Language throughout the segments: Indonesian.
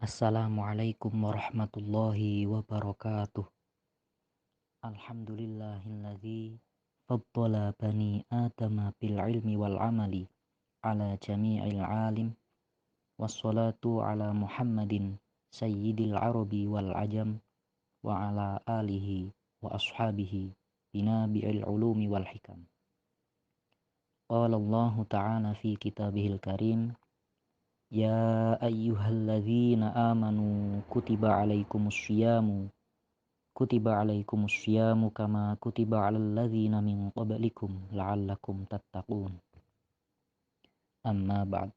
Assalamualaikum warahmatullahi wabarakatuh. Alhamdulillahilladzi faddala bani adama bil ilmi wal amali ala jami'il alim. Wassalatu ala Muhammadin sayyidil arabi wal ajam wa ala alihi wa ashabihi binabi'il ulumi wal hikam. Qala Allah ta'ala fi kitabihil karim, ya ayyuhalladzina amanu kutiba alaikumus syiyamu kama kutiba alal ladzina min qablikum la'allakum tattaqun. Amma ba'd.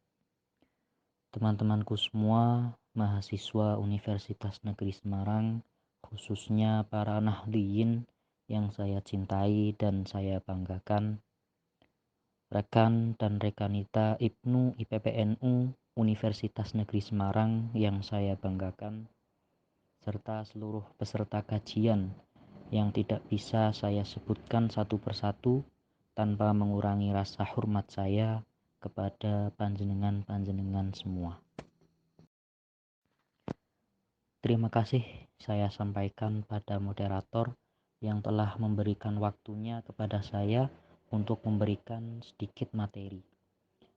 Teman-temanku semua, mahasiswa Universitas Negeri Semarang, khususnya para nahdliyin yang saya cintai dan saya banggakan, rekan dan rekanita Ibnu IPPNU Universitas Negeri Semarang yang saya banggakan, serta seluruh peserta kajian yang tidak bisa saya sebutkan satu persatu tanpa mengurangi rasa hormat saya kepada panjenengan semua. Terima kasih saya sampaikan pada moderator yang telah memberikan waktunya kepada saya untuk memberikan sedikit materi.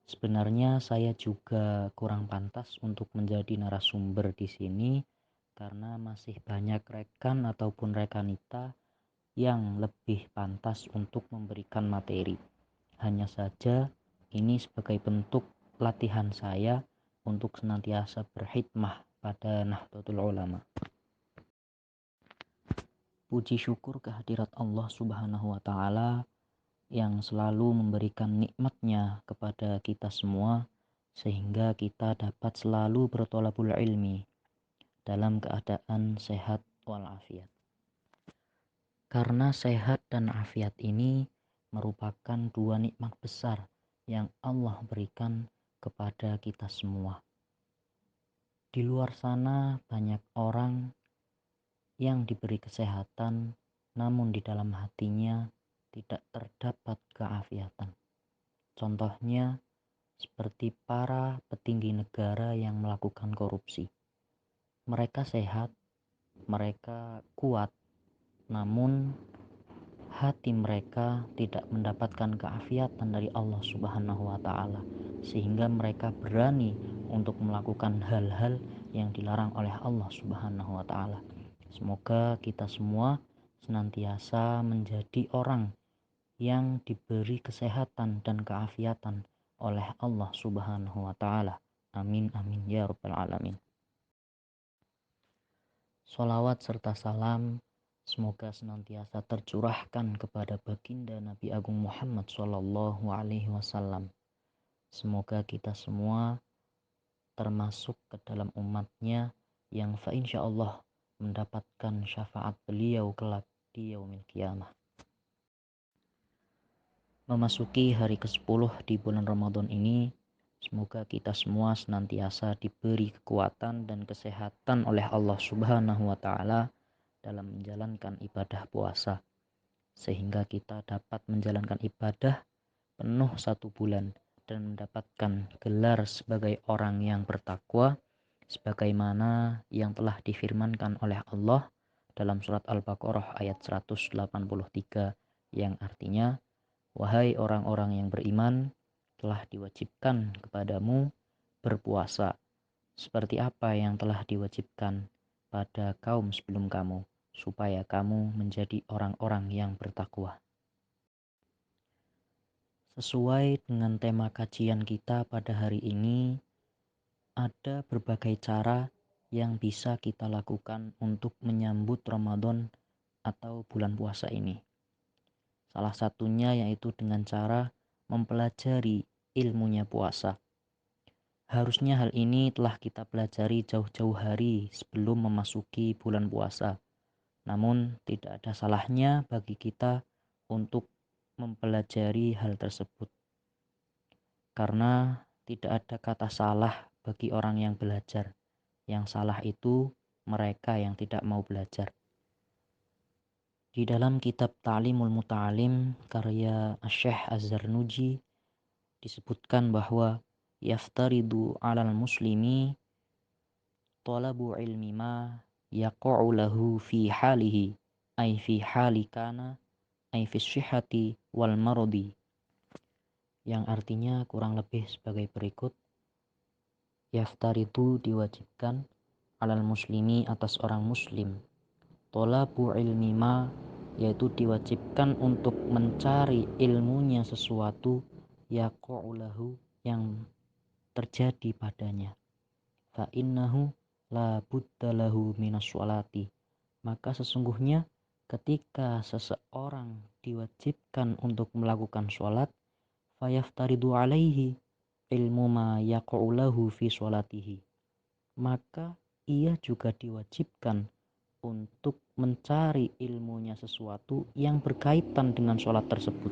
Sebenarnya saya juga kurang pantas untuk menjadi narasumber di sini karena masih banyak rekan ataupun rekanita yang lebih pantas untuk memberikan materi. Hanya saja ini sebagai bentuk latihan saya untuk senantiasa berkhidmah pada Nahdlatul Ulama. Puji syukur kehadirat Allah Subhanahu wa Ta'ala yang selalu memberikan nikmatnya kepada kita semua, sehingga kita dapat selalu bertolabul ilmi dalam keadaan sehat walafiat. Karena sehat dan afiat ini merupakan dua nikmat besar yang Allah berikan kepada kita semua. Di luar sana banyak orang yang diberi kesehatan, namun di dalam hatinya tidak terdapat keafiatan. Contohnya seperti para petinggi negara yang melakukan korupsi. Mereka sehat, mereka kuat, namun hati mereka tidak mendapatkan keafiatan dari Allah Subhanahu wa Ta'ala, sehingga mereka berani untuk melakukan hal-hal yang dilarang oleh Allah Subhanahu wa Ta'ala. Semoga kita semua senantiasa menjadi orang yang diberi kesehatan dan keafiatan oleh Allah Subhanahu wa Ta'ala. Amin amin ya rabbal alamin. Sholawat serta salam semoga senantiasa tercurahkan kepada baginda Nabi Agung Muhammad Sallallahu Alaihi Wasallam. Semoga kita semua termasuk ke dalam umatnya yang insyaallah mendapatkan syafaat beliau kelak di yaumil qiyamah. Memasuki hari ke-10 di bulan Ramadan ini, semoga kita semua senantiasa diberi kekuatan dan kesehatan oleh Allah Subhanahu wa Ta'ala dalam menjalankan ibadah puasa, sehingga kita dapat menjalankan ibadah penuh 1 bulan dan mendapatkan gelar sebagai orang yang bertakwa, sebagaimana yang telah difirmankan oleh Allah dalam surat Al-Baqarah ayat 183 yang artinya, wahai orang-orang yang beriman, telah diwajibkan kepadamu berpuasa seperti apa yang telah diwajibkan pada kaum sebelum kamu, supaya kamu menjadi orang-orang yang bertakwa. Sesuai dengan tema kajian kita pada hari ini, ada berbagai cara yang bisa kita lakukan untuk menyambut Ramadan atau bulan puasa ini. Salah satunya yaitu dengan cara mempelajari ilmunya puasa. Harusnya hal ini telah kita pelajari jauh-jauh hari sebelum memasuki bulan puasa. Namun tidak ada salahnya bagi kita untuk mempelajari hal tersebut. Karena tidak ada kata salah bagi orang yang belajar. Yang salah itu mereka yang tidak mau belajar. Di dalam kitab Ta'limul Muta'alim karya Syekh Az-Zarnuji disebutkan bahwa yaftaridu 'alal muslimi talabu ilmi ma yaqa'u lahu fi halihi ay fi hali kana ay fi syihati wal maradi, yang artinya kurang lebih sebagai berikut. Yaftaridu diwajibkan alal muslimi atas orang muslim, talabu ilmi ma yaitu diwajibkan untuk mencari ilmunya sesuatu, yaqa'u lahu yang terjadi padanya, fa innahu la budda lahu minas sholati, maka sesungguhnya ketika seseorang diwajibkan untuk melakukan sholat, fayaftaridu alaihi ilmu ma yaqa'u lahu fi sholatihi, maka ia juga diwajibkan untuk mencari ilmunya sesuatu yang berkaitan dengan sholat tersebut,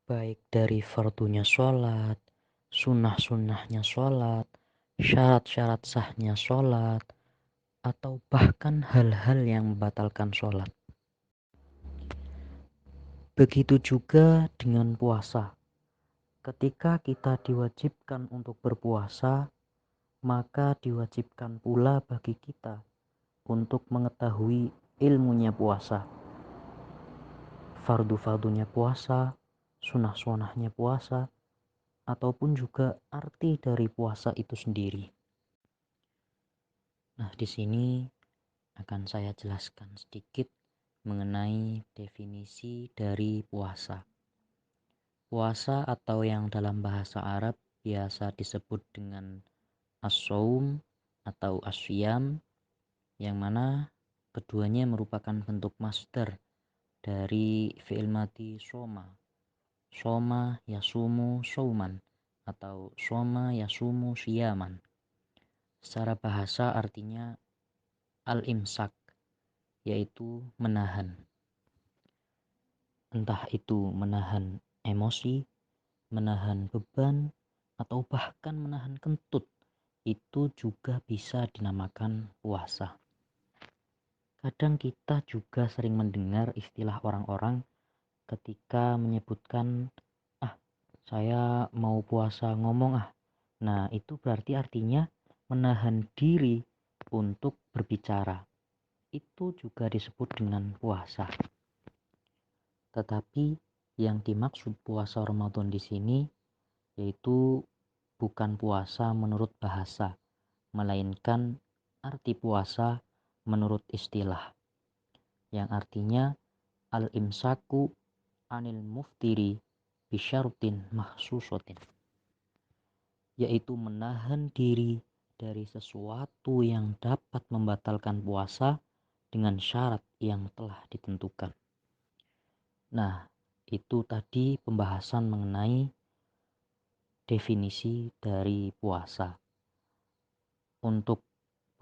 baik dari fardunya sholat, sunnah-sunnahnya sholat, syarat-syarat sahnya sholat, atau bahkan hal-hal yang membatalkan sholat. Begitu juga dengan puasa. Ketika kita diwajibkan untuk berpuasa, maka diwajibkan pula bagi kita untuk mengetahui ilmunya puasa, fardu-fardunya puasa, sunnah-sunnahnya puasa, ataupun juga arti dari puasa itu sendiri. Nah, di sini akan saya jelaskan sedikit mengenai definisi dari puasa. Puasa atau yang dalam bahasa Arab biasa disebut dengan as-shaum atau as-syiyam, yang mana keduanya merupakan bentuk masdar dari fi'il madhi shoma. Shoma yasumu shauman atau shoma yasumu syiyaman. Secara bahasa artinya al-imsak, yaitu menahan. Entah itu menahan emosi, menahan beban, atau bahkan menahan kentut, itu juga bisa dinamakan puasa. Kadang kita juga sering mendengar istilah orang-orang ketika menyebutkan, saya mau puasa ngomong ah. Nah, itu berarti artinya menahan diri untuk berbicara. Itu juga disebut dengan puasa. Tetapi yang dimaksud puasa Ramadan di sini yaitu bukan puasa menurut bahasa, melainkan arti puasa menurut istilah, yang artinya al-imsaku anil muftiri bisyartin mahsusotin, yaitu menahan diri dari sesuatu yang dapat membatalkan puasa dengan syarat yang telah ditentukan. Nah, itu tadi pembahasan mengenai definisi dari puasa. Untuk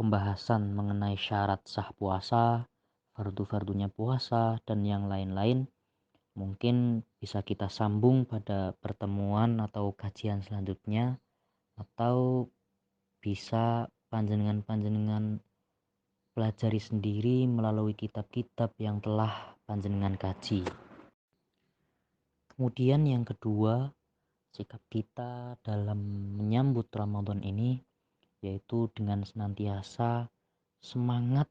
pembahasan mengenai syarat sah puasa, fardu-fardunya puasa, dan yang lain-lain, mungkin bisa kita sambung pada pertemuan atau kajian selanjutnya, atau bisa panjenengan-panjenengan pelajari sendiri melalui kitab-kitab yang telah panjenengan kaji. Kemudian yang kedua, sikap kita dalam menyambut Ramadan ini yaitu dengan senantiasa semangat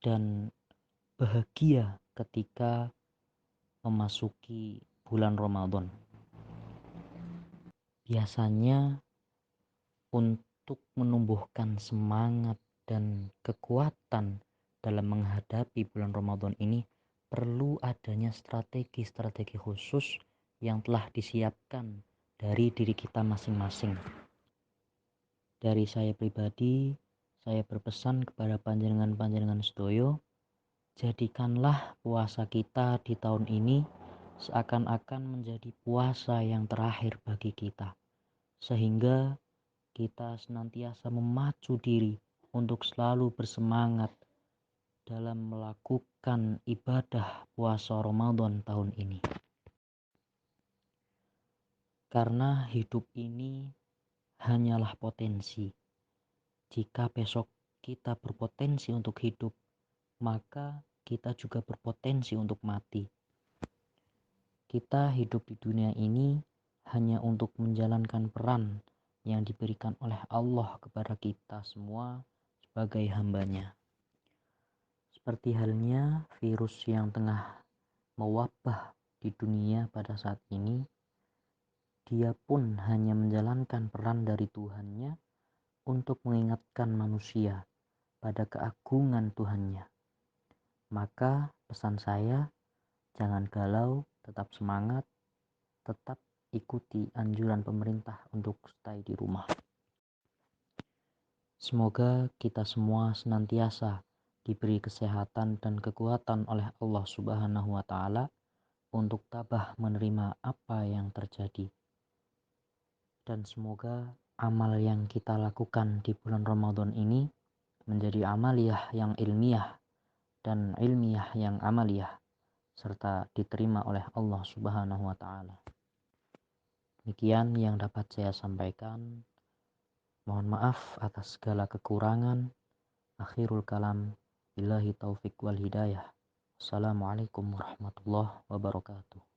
dan bahagia ketika memasuki bulan Ramadan. Biasanya untuk menumbuhkan semangat dan kekuatan dalam menghadapi bulan Ramadan ini perlu adanya strategi-strategi khusus yang telah disiapkan dari diri kita masing-masing. Dari saya pribadi, saya berpesan kepada panjenengan-panjenengan sedoyo, jadikanlah puasa kita di tahun ini seakan-akan menjadi puasa yang terakhir bagi kita, sehingga kita senantiasa memacu diri untuk selalu bersemangat dalam melakukan ibadah puasa Ramadan tahun ini. Karena hidup ini hanyalah potensi. Jika besok kita berpotensi untuk hidup, maka kita juga berpotensi untuk mati. Kita hidup di dunia ini hanya untuk menjalankan peran yang diberikan oleh Allah kepada kita semua sebagai hambanya. Seperti halnya virus yang tengah mewabah di dunia pada saat ini, dia pun hanya menjalankan peran dari Tuhannya untuk mengingatkan manusia pada keagungan Tuhannya. Maka pesan saya, jangan galau, tetap semangat, tetap ikuti anjuran pemerintah untuk stay di rumah. Semoga kita semua senantiasa diberi kesehatan dan kekuatan oleh Allah Subhanahu wa Ta'ala untuk tabah menerima apa yang terjadi. Dan semoga amal yang kita lakukan di bulan Ramadan ini menjadi amaliyah yang ilmiah dan ilmiah yang amaliyah, serta diterima oleh Allah Subhanahu wa Ta'ala. Demikian yang dapat saya sampaikan. Mohon maaf atas segala kekurangan. Akhirul kalam, billahi taufik wal hidayah. Assalamualaikum warahmatullahi wabarakatuh.